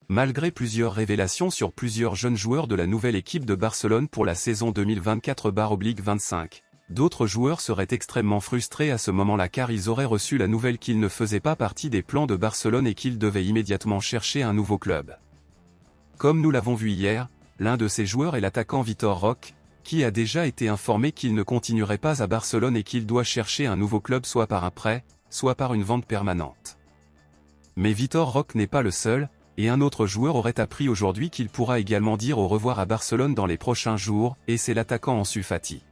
Malgré plusieurs révélations sur plusieurs jeunes joueurs de la nouvelle équipe de Barcelone pour la saison 2024/25, d'autres joueurs seraient extrêmement frustrés à ce moment-là car ils auraient reçu la nouvelle qu'ils ne faisaient pas partie des plans de Barcelone et qu'ils devaient immédiatement chercher un nouveau club. Comme nous l'avons vu hier, l'un de ces joueurs est l'attaquant Vitor Roque, qui a déjà été informé qu'il ne continuerait pas à Barcelone et qu'il doit chercher un nouveau club soit par un prêt, soit par une vente permanente. Mais Vitor Roque n'est pas le seul, et un autre joueur aurait appris aujourd'hui qu'il pourra également dire au revoir à Barcelone dans les prochains jours, et c'est l'attaquant Ansu Fati.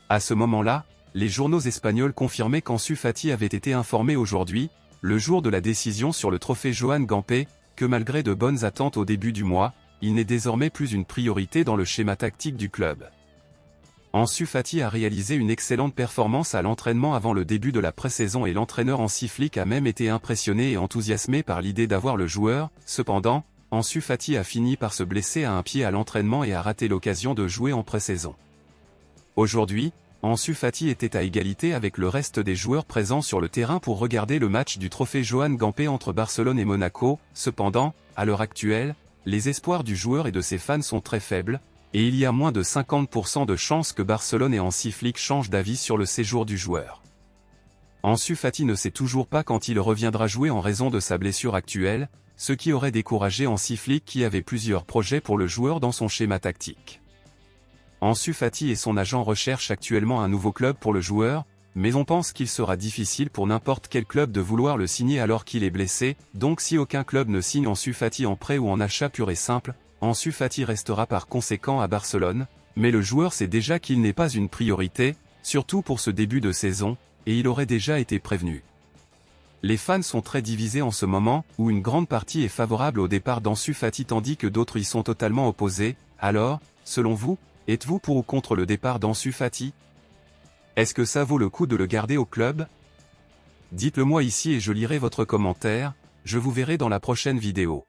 À ce moment-là, les journaux espagnols confirmaient qu'Ansu Fati avait été informé aujourd'hui, le jour de la décision sur le trophée Joan Gamper, que malgré de bonnes attentes au début du mois, il n'est désormais plus une priorité dans le schéma tactique du club. Ansu Fati a réalisé une excellente performance à l'entraînement avant le début de la pré-saison et l'entraîneur Hansi Flick a même été impressionné et enthousiasmé par l'idée d'avoir le joueur. Cependant, Ansu Fati a fini par se blesser à un pied à l'entraînement et a raté l'occasion de jouer en pré-saison. Aujourd'hui, Ansu Fati était à égalité avec le reste des joueurs présents sur le terrain pour regarder le match du trophée Joan Gamper entre Barcelone et Monaco. Cependant, à l'heure actuelle, les espoirs du joueur et de ses fans sont très faibles, et il y a moins de 50% de chances que Barcelone et Hansi Flick changent d'avis sur le séjour du joueur. Ansu Fati ne sait toujours pas quand il reviendra jouer en raison de sa blessure actuelle, ce qui aurait découragé Hansi Flick qui avait plusieurs projets pour le joueur dans son schéma tactique. Ansu Fati et son agent recherchent actuellement un nouveau club pour le joueur, mais on pense qu'il sera difficile pour n'importe quel club de vouloir le signer alors qu'il est blessé, donc si aucun club ne signe Ansu Fati en prêt ou en achat pur et simple, Ansu Fati restera par conséquent à Barcelone, mais le joueur sait déjà qu'il n'est pas une priorité, surtout pour ce début de saison, et il aurait déjà été prévenu. Les fans sont très divisés en ce moment, où une grande partie est favorable au départ d'Ansu Fati tandis que d'autres y sont totalement opposés. Alors, selon vous, êtes-vous pour ou contre le départ d'Ansu Fati? Est-ce que ça vaut le coup de le garder au club? Dites-le moi ici et je lirai votre commentaire, je vous verrai dans la prochaine vidéo.